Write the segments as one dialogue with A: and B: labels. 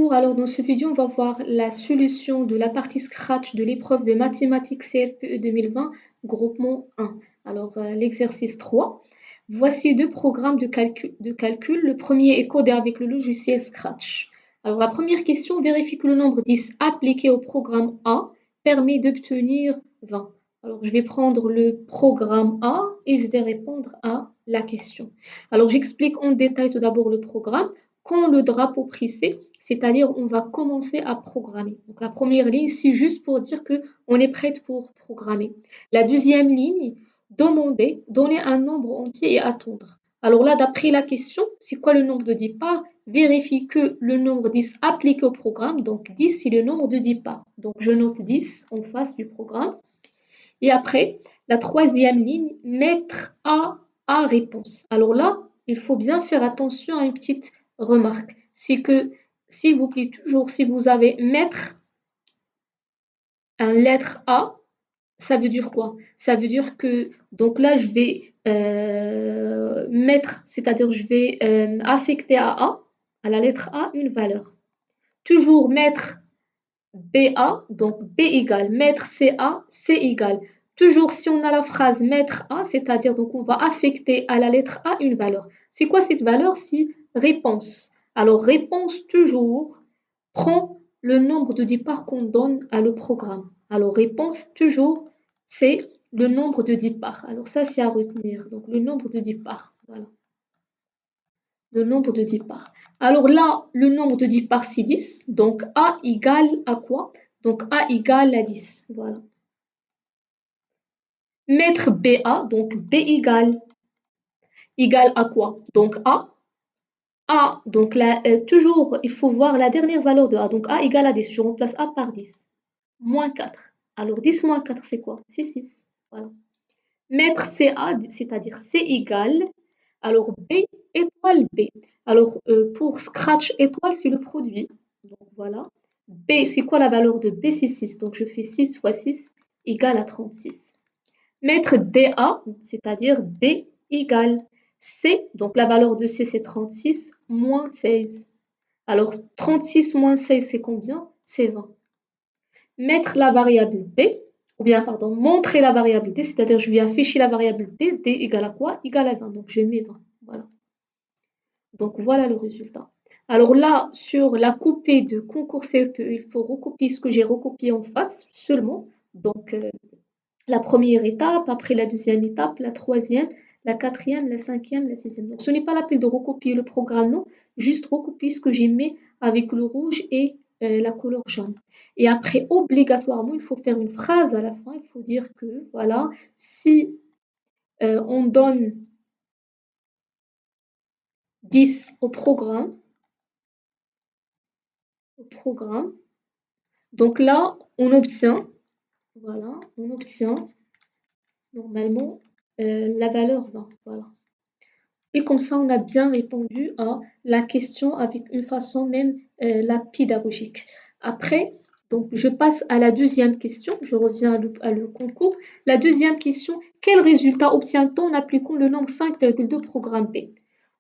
A: Bonjour, alors dans ce vidéo, on va voir la solution de la partie Scratch de l'épreuve de mathématiques CRPE 2020, groupement 1. Alors, l'exercice 3. Voici deux programmes de calcul. Le premier est codé avec le logiciel Scratch. Alors, la première question vérifie que le nombre 10 appliqué au programme A permet d'obtenir 20. Alors, je vais prendre le programme A et je vais répondre à la question. Alors, j'explique en détail tout d'abord le programme. Quand le drapeau pressé, c'est-à-dire on va commencer à programmer. Donc la première ligne, c'est juste pour dire qu'on est prête pour programmer. La deuxième ligne, demander, donner un nombre entier et attendre. Alors là, d'après la question, c'est quoi le nombre de 10 parts? Vérifie que le nombre 10 appliqué au programme, donc 10 c'est le nombre de 10 parts. Donc je note 10 en face du programme. Et après, la troisième ligne, mettre à réponse. Alors là, il faut bien faire attention à une petite remarque. C'est que, s'il vous plaît, toujours, si vous avez mettre un lettre A, ça veut dire quoi? Ça veut dire que, donc là, je vais mettre, c'est-à-dire je vais affecter à la lettre A, une valeur. Toujours mettre BA, donc B égale, mettre CA, C égale. Toujours si on a la phrase mettre A, c'est-à-dire donc on va affecter à la lettre A une valeur. C'est quoi cette valeur? C'est réponse. Alors réponse toujours prend le nombre de départs qu'on donne à le programme. Alors réponse toujours c'est le nombre de départs. Alors ça c'est à retenir. Donc le nombre de départs. Voilà. Le nombre de 10 parts. Alors là, le nombre de 10 parts, c'est 10. Donc A égale à quoi? Donc A égale à 10. Voilà. Mettre BA, donc B égale à quoi? Donc A. A, donc là, toujours, il faut voir la dernière valeur de A. Donc A égale à 10. Je remplace A par 10. Moins 4. Alors 10 moins 4, c'est quoi? C'est 6. Voilà. Mettre CA, c'est-à-dire C égale. Alors B étoile B. Alors pour Scratch étoile, c'est le produit. Donc voilà. B, c'est quoi la valeur de B? C'est 6. Donc je fais 6 fois 6 égale à 36. Mettre DA, c'est-à-dire B égale C. Donc la valeur de C, c'est 36 moins 16. Alors 36 moins 16, c'est combien? C'est 20. Mettre la variable B, ou bien, pardon, montrer la variable D, c'est-à-dire je vais afficher la variable D, D égale à quoi? Égale à 20, donc je mets 20, voilà. Donc voilà le résultat. Alors là, sur la coupée de concours CEPE, il faut recopier ce que j'ai recopié en face seulement. Donc la première étape, après la deuxième étape, la troisième, la quatrième, la cinquième, la sixième. Donc ce n'est pas la peine de recopier le programme, non, juste recopier ce que j'ai mis avec le rouge et la couleur jaune. Et après, obligatoirement, il faut faire une phrase à la fin. Il faut dire que, voilà, si on donne 10 au programme, donc là, on obtient, voilà, on obtient normalement la valeur 20, voilà. Et comme ça, on a bien répondu à la question avec une façon même la pédagogique. Après, donc, je passe à la deuxième question. Je reviens à le concours. La deuxième question, quel résultat obtient-on en appliquant le nombre 5,2 programme P?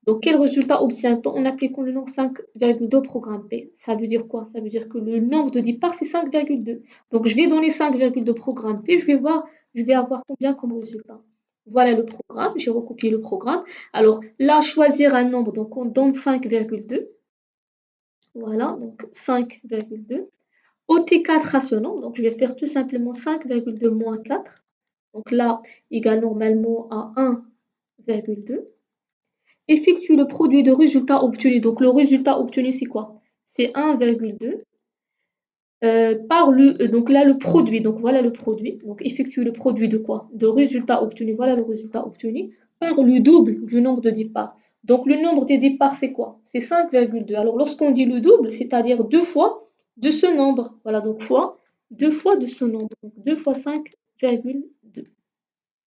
A: Donc, quel résultat obtient-on en appliquant le nombre 5,2 programme P? Ça veut dire quoi? Ça veut dire que le nombre de départs, c'est 5,2. Donc, je vais donner 5,2 programme P. Je vais avoir combien comme résultat? Voilà le programme. J'ai recopié le programme. Alors, là, choisir un nombre. Donc, on donne 5,2. Voilà, donc 5,2. ôter 4 à ce nombre, donc je vais faire tout simplement 5,2 moins 4. Donc là, égale normalement à 1,2. Effectue le produit de résultat obtenu. Donc le résultat obtenu, c'est quoi? C'est 1,2 par donc là, le produit. Donc voilà le produit. Donc effectue le produit de quoi? De résultat obtenu. Voilà le résultat obtenu par le double du nombre de départs. Donc le nombre des départs, c'est quoi? C'est 5,2. Alors lorsqu'on dit le double, c'est-à-dire 2 fois de ce nombre. Voilà, donc fois 2 fois de ce nombre. Donc 2 fois 5,2.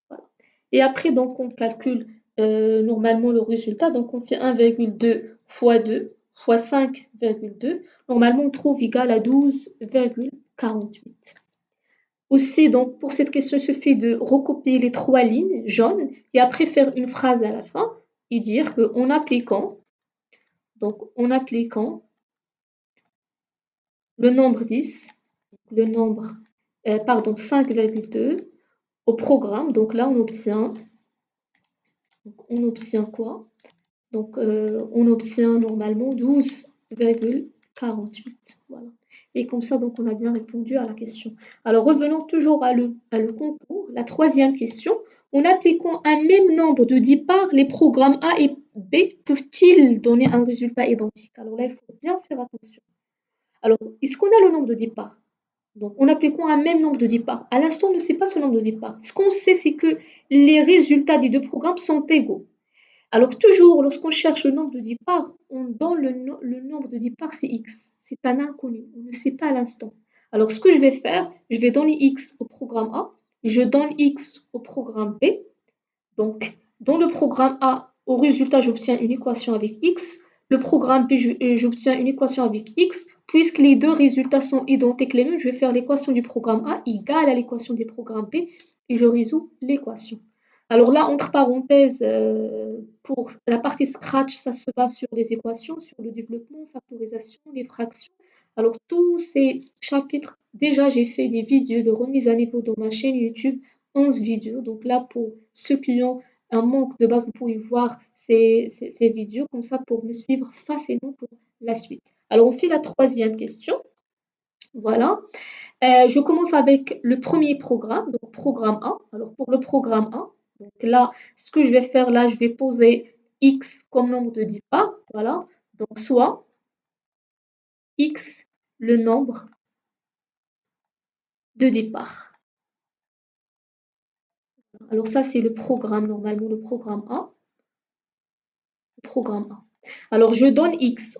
A: Voilà. Et après, donc on calcule normalement le résultat. Donc on fait 1,2 fois 2 fois 5,2. Normalement, on trouve égal à 12,48. Aussi, donc, pour cette question, il suffit de recopier les 3 lignes jaunes et après faire une phrase à la fin et dire qu'en appliquant, donc en appliquant le nombre 10, le nombre, pardon, 5,2 au programme. Donc là, on obtient quoi? Donc, on obtient normalement 12,48. Voilà. Et comme ça, donc, on a bien répondu à la question. Alors, revenons toujours à le concours. La troisième question. En appliquant un même nombre de 10 parts, les programmes A et B peuvent-ils donner un résultat identique? Alors là, il faut bien faire attention. Alors, est-ce qu'on a le nombre de 10 parts? Donc, en appliquant un même nombre de 10 parts. À l'instant, on ne sait pas ce nombre de 10 parts. Ce qu'on sait, c'est que les résultats des deux programmes sont égaux. Alors toujours, lorsqu'on cherche le nombre de 10 parts, on donne le nombre de 10 parts, c'est x. C'est un inconnu, on ne sait pas à l'instant. Alors ce que je vais faire, je vais donner x au programme A, je donne x au programme B. Donc dans le programme A, au résultat, j'obtiens une équation avec x. Le programme B, j'obtiens une équation avec x. Puisque les deux résultats sont identiques les mêmes, je vais faire l'équation du programme A égale à l'équation du programme B et je résous l'équation. Alors là, entre parenthèses, pour la partie Scratch, ça se base sur les équations, sur le développement, factorisation, les fractions. Alors tous ces chapitres, déjà j'ai fait des vidéos de remise à niveau dans ma chaîne YouTube, 11 vidéos. Donc là, pour ceux qui ont un manque de base, vous pouvez voir ces vidéos comme ça pour me suivre facilement pour la suite. Alors on fait la troisième question. Voilà. Je commence avec le premier programme, donc programme 1. Alors pour le programme 1, donc là, ce que je vais faire là, je vais poser x comme nombre de 10 parts. Voilà. Donc soit x le nombre de 10 parts. Alors ça, c'est le programme, normalement, le programme 1. Le programme 1. Alors je donne x.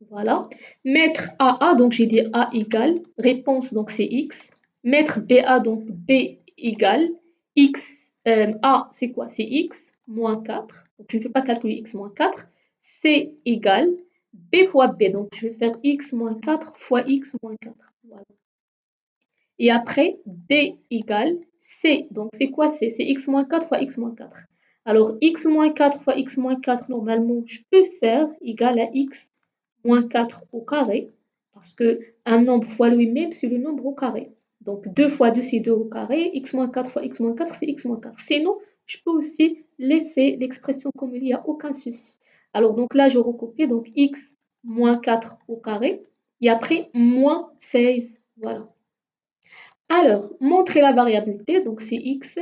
A: Voilà. Mettre AA, donc j'ai dit A égale, réponse, donc c'est x. Mettre BA, donc B égale, x, A, c'est quoi? C'est x moins 4. Donc je ne peux pas calculer x moins 4. C égale B fois B. Donc je vais faire x moins 4 fois x moins 4. Voilà. Et après, D égale C. Donc c'est quoi C? C'est x moins 4 fois x moins 4. Alors x moins 4 fois x moins 4, normalement, je peux faire égal à x moins 4 au carré, parce qu'un nombre fois lui-même, c'est le nombre au carré. Donc 2 fois 2, c'est 2 au carré, x moins 4 fois x moins 4, c'est x moins 4. Sinon, je peux aussi laisser l'expression comme il n'y a aucun souci. Alors donc là, je recopie, donc x moins 4 au carré, et après moins 16, voilà. Alors, montrer la variabilité, donc c'est x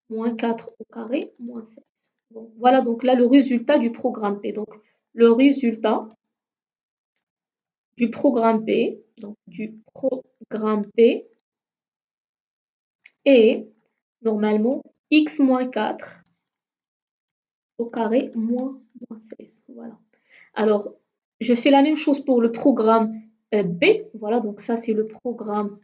A: moins 4 au carré moins 16. Bon, voilà donc là le résultat du programme P. Donc le résultat du programme P, donc du programme P est normalement x moins 4 au carré moins 16. Voilà. Alors, je fais la même chose pour le programme B. Voilà, donc ça c'est le programme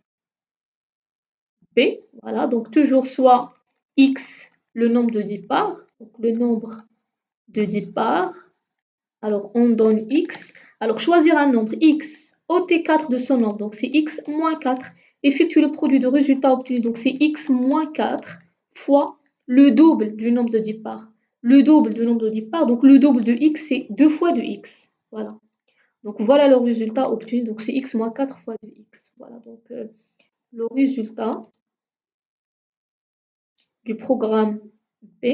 A: B. Voilà, donc toujours soit x, le nombre de 10 parts, donc le nombre de 10 parts. Alors, on donne x. Alors, choisir un nombre x au T4 de son nombre, donc c'est x moins 4. Effectuer le produit de résultat obtenu, donc c'est x moins 4 fois le double du nombre de 10 parts. Le double du nombre de 10 parts, donc le double de x, c'est 2 fois de x. Voilà. Donc, voilà le résultat obtenu, donc c'est x moins 4 fois de x. Voilà, donc le résultat du programme B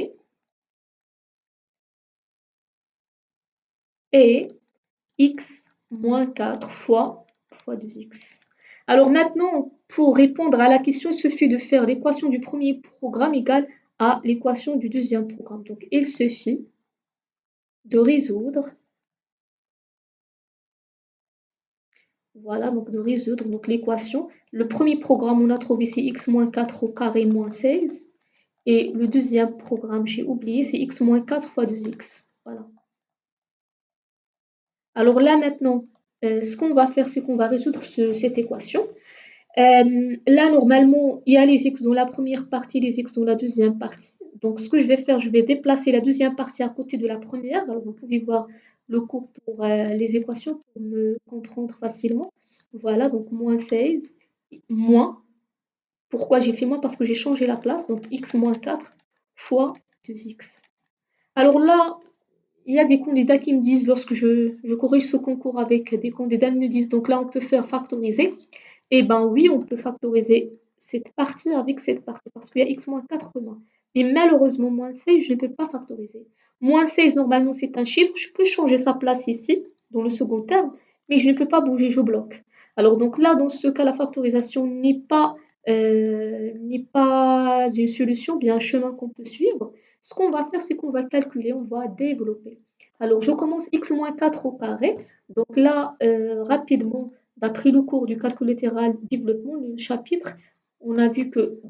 A: est x moins 4 fois 2x. Alors maintenant, pour répondre à la question, il suffit de faire l'équation du premier programme égale à l'équation du deuxième programme. Donc, il suffit de résoudre, voilà, donc de résoudre donc l'équation. Le premier programme, on a trouvé c'est x moins 4 au carré moins 16. Et le deuxième programme, j'ai oublié, c'est x moins 4 fois 2x. Voilà. Alors là, maintenant, ce qu'on va faire, c'est qu'on va résoudre cette équation. Là, normalement, il y a les x dans la première partie, les x dans la deuxième partie. Donc, ce que je vais faire, je vais déplacer la deuxième partie à côté de la première. Alors, vous pouvez voir le cours pour les équations pour me comprendre facilement. Voilà, donc moins 16, moins. Pourquoi j'ai fait moins? Parce que j'ai changé la place. Donc, x moins 4 fois 2x. Alors là, il y a des candidats qui me disent, lorsque je corrige ce concours avec des candidats, ils me disent, donc là, on peut faire factoriser. Eh ben oui, on peut factoriser cette partie avec cette partie, parce qu'il y a x moins 4 commun. Mais malheureusement, moins 16, je ne peux pas factoriser. Moins 16, normalement, c'est un chiffre, je peux changer sa place ici, dans le second terme, mais je ne peux pas bouger, je bloque. Alors donc là, dans ce cas, la factorisation n'est pas une solution, bien un chemin qu'on peut suivre. Ce qu'on va faire, c'est qu'on va calculer, on va développer. Alors, je commence x moins 4 au carré. Donc là, rapidement, d'après le cours du calcul littéral développement, le chapitre, on a vu que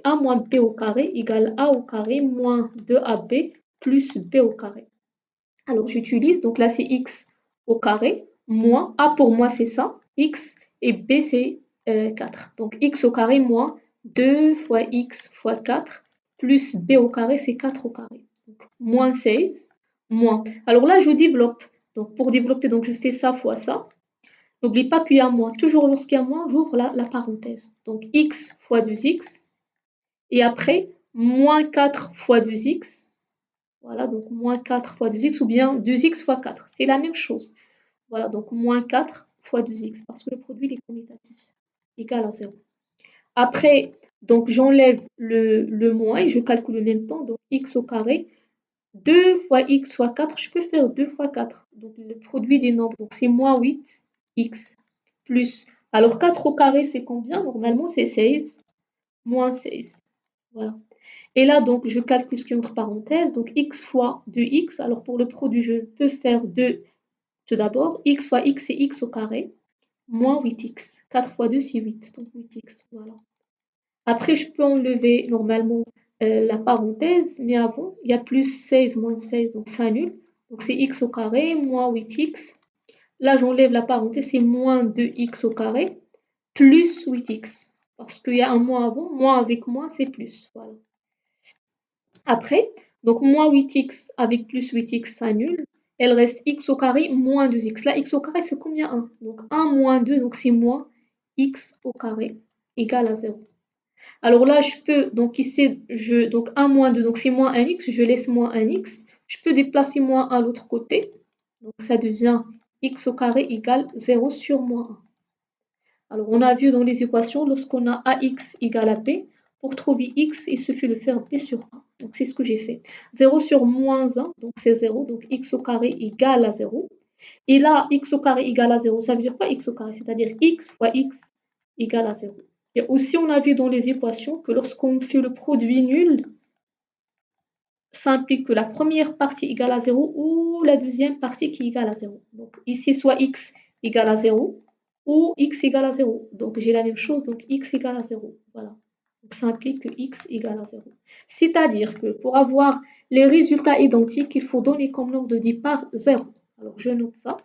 A: a moins b au carré égale a au carré moins 2ab plus b au carré. Alors, j'utilise, donc là, c'est x au carré, moins a pour moi, c'est ça, x, et b, c'est 4. Donc, x au carré moins 2 fois x fois 4 plus b au carré, c'est 4 au carré. Donc, moins 16, moins. Alors là, je développe. Donc, pour développer, donc je fais ça fois ça. N'oublie pas qu'il y a moins. Toujours lorsqu'il y a moins, j'ouvre la parenthèse. Donc, x fois 2x. Et après, moins 4 fois 2x. Voilà, donc moins 4 fois 2x ou bien 2x fois 4. C'est la même chose. Voilà, donc moins 4 fois 2x parce que le produit est commutatif. Égal à 0. Après, donc j'enlève le moins et je calcule en même temps. Donc x au carré. 2 fois x fois 4, je peux faire 2 fois 4. Donc le produit des nombres, donc c'est moins 8x plus. Alors 4 au carré, c'est combien? Normalement, c'est 16 moins 16. Voilà. Et là, donc, je calcule ce qui est entre parenthèses. Donc, x fois 2x. Alors, pour le produit, je peux faire 2 tout d'abord. X fois x, c'est x au carré. Moins 8x. 4 fois 2, c'est 8. Donc, 8x. Voilà. Après, je peux enlever normalement la parenthèse. Mais avant, il y a plus 16 moins 16. Donc, ça annule. Donc, c'est x au carré moins 8x. Là, j'enlève la parenthèse. C'est moins 2x au carré plus 8x. Parce qu'il y a un moins avant. Moins avec moins, c'est plus. Voilà. Après, donc moins 8x avec plus 8x s'annule. Elle reste x au carré moins 2x. Là, x au carré, c'est combien 1? Donc 1 moins 2, donc c'est moins x au carré égale à 0. Alors là, je peux, donc ici, donc 1 moins 2, donc c'est moins 1x, je laisse moins 1x. Je peux déplacer moins 1 à l'autre côté. Donc ça devient x au carré égale 0 sur moins 1. Alors, on a vu dans les équations, lorsqu'on a ax égale à b, pour trouver x, il suffit de faire b sur a. Donc, c'est ce que j'ai fait. 0 sur moins 1, donc c'est 0. Donc, x au carré égale à 0. Et là, x au carré égale à 0, ça veut dire quoi x au carré? C'est-à-dire x fois x égale à 0. Et aussi, on a vu dans les équations que lorsqu'on fait le produit nul, ça implique que la première partie égale à 0 ou la deuxième partie qui égale à 0. Donc, ici, soit x égale à 0 ou x égale à 0. Donc, j'ai la même chose, donc x égale à 0. Voilà. Donc, ça implique que x égale à 0. C'est-à-dire que pour avoir les résultats identiques, il faut donner comme nombre de départ 0. Alors, je note ça.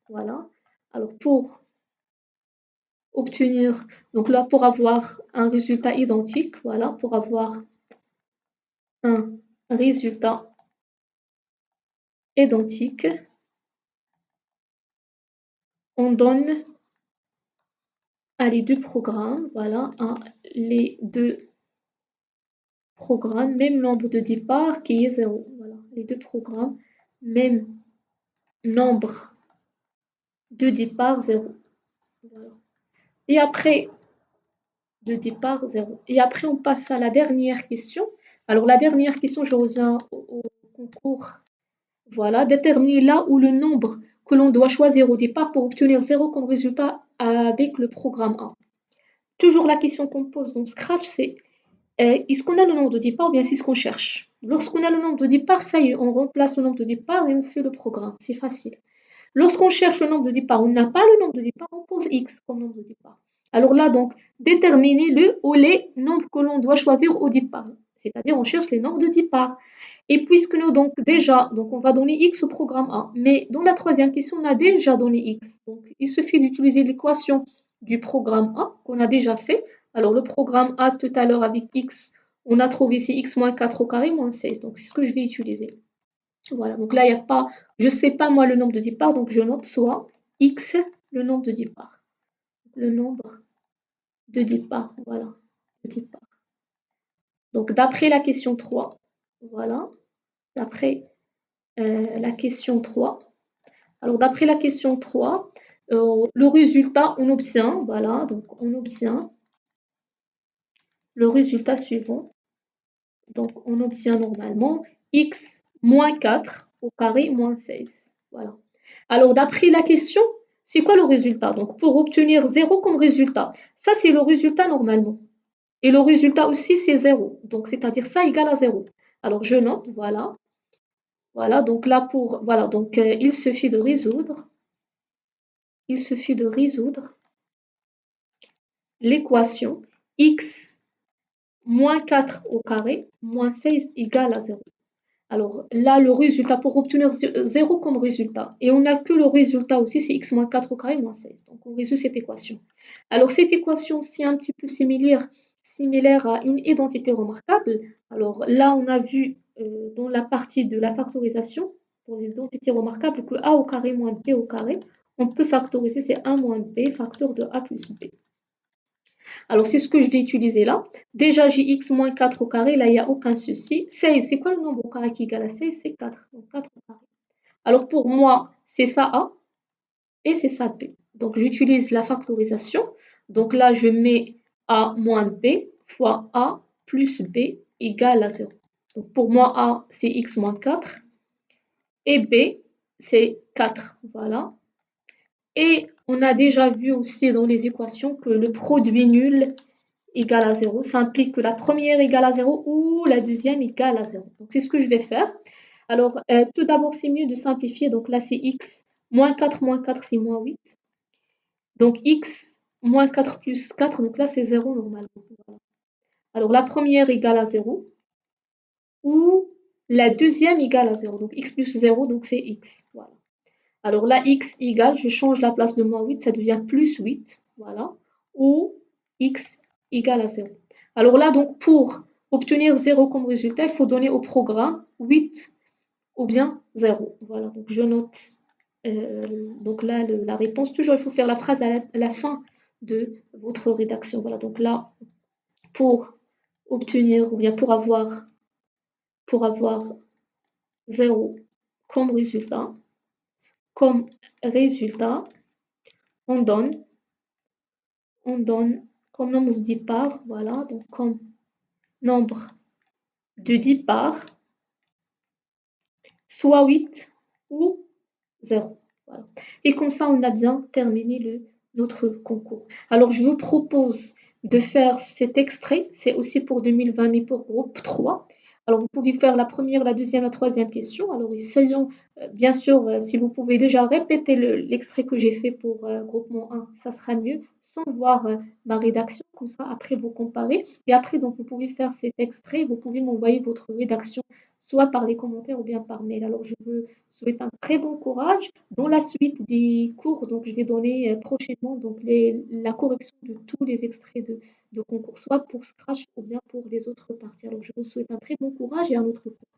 A: Voilà. Alors, pour obtenir, donc là, pour avoir un résultat identique, voilà, pour avoir un résultat identique, on donne à les deux programmes, voilà, à les deux programmes, même nombre de départ qui est 0. Voilà, les deux programmes, même nombre de départ 0. Voilà. Et après, de départ 0. Et après, on passe à la dernière question. Alors, la dernière question, je reviens au concours. Voilà, déterminer là où le nombre que l'on doit choisir au départ pour obtenir 0 comme résultat avec le programme 1. Toujours la question qu'on pose dans Scratch, c'est est-ce qu'on a le nombre de départ ou bien c'est ce qu'on cherche? Lorsqu'on a le nombre de départ, ça y est, on remplace le nombre de départ et on fait le programme. C'est facile. Lorsqu'on cherche le nombre de départ, on n'a pas le nombre de départ, on pose x comme nombre de départ. Alors là, donc, déterminer le ou les nombres que l'on doit choisir au départ. C'est-à-dire, on cherche les nombres de départ. Et puisque nous, donc, déjà, donc, on va donner x au programme 1. Mais dans la troisième question, on a déjà donné x. Donc, il suffit d'utiliser l'équation du programme 1 qu'on a déjà fait. Alors, le programme A tout à l'heure avec x, on a trouvé ici x moins 4 au carré moins 16. Donc, c'est ce que je vais utiliser. Voilà, donc là, il n'y a pas, je ne sais pas moi le nombre de départ, donc je note soit x, le nombre de départ. Le nombre de départ, voilà, de départ. Donc, d'après la question 3, voilà, d'après la question 3. Alors, d'après la question 3, le résultat, on obtient, voilà, donc on obtient le résultat suivant. Donc, on obtient normalement x moins 4 au carré moins 16. Voilà. Alors, d'après la question, c'est quoi le résultat? Donc, pour obtenir 0 comme résultat, ça, c'est le résultat normalement. Et le résultat aussi, c'est 0. Donc, c'est-à-dire ça égale à 0. Alors, je note, voilà. Voilà, donc là, voilà, donc il suffit de résoudre. Il suffit de résoudre l'équation x moins 4 au carré moins 16 égale à 0. Alors là, le résultat, pour obtenir 0 comme résultat, et on n'a que le résultat aussi, c'est x moins 4 au carré moins 16. Donc on résout cette équation. Alors cette équation, c'est un petit peu similaire à une identité remarquable. Alors là, on a vu dans la partie de la factorisation, pour les identités remarquables, que a au carré moins b au carré, on peut factoriser, c'est 1 moins b, facteur de a plus b. Alors, c'est ce que je vais utiliser là. Déjà, j'ai x moins 4 au carré. Là, il n'y a aucun souci. 16, c'est quoi le nombre au carré qui est égal à 16? C'est 4. Donc, 4 au carré. Alors, pour moi, c'est ça A et c'est ça B. Donc, j'utilise la factorisation. Donc, là, je mets A moins B fois A plus B égale à 0. Donc, pour moi, A, c'est x moins 4 et B, c'est 4. Voilà. Et on a déjà vu aussi dans les équations que le produit nul égale à 0, ça implique que la première égale à 0 ou la deuxième égale à 0. Donc, c'est ce que je vais faire. Alors, tout d'abord, c'est mieux de simplifier. Donc, là, c'est x moins 4, c'est moins 8. Donc, x moins 4 plus 4, donc là, c'est 0 normalement. Voilà. Alors, la première égale à 0 ou la deuxième égale à 0. Donc, x plus 0, donc c'est x. Voilà. Alors, là, x égale, je change la place de moins 8, ça devient plus 8. Voilà. Ou x égale à 0. Alors là, donc, pour obtenir 0 comme résultat, il faut donner au programme 8 ou bien 0. Voilà, donc je note. Donc là, la réponse, toujours, il faut faire la phrase à la fin de votre rédaction. Voilà, donc là, pour obtenir ou bien pour avoir 0 comme résultat, on donne comme nombre d'ipars, voilà, donc comme nombre de 10 parts, soit 8 ou 0. Voilà. Et comme ça, on a bien terminé notre concours. Alors, je vous propose de faire cet extrait. C'est aussi pour 2020, mais pour groupe 3. Alors, vous pouvez faire la première, la deuxième, la troisième question. Alors, essayons, bien sûr, si vous pouvez déjà répéter l'extrait que j'ai fait pour groupement 1, ça sera mieux, sans voir ma rédaction. Comme ça, après, vous comparez. Et après, donc, vous pouvez faire cet extrait. Vous pouvez m'envoyer votre rédaction, soit par les commentaires ou bien par mail. Alors, je vous souhaite un très bon courage. Dans la suite des cours, donc, je vais donner prochainement donc, la correction de tous les extraits de concours, soit pour Scratch ou bien pour les autres parties. Alors, je vous souhaite un très bon courage et un autre cours.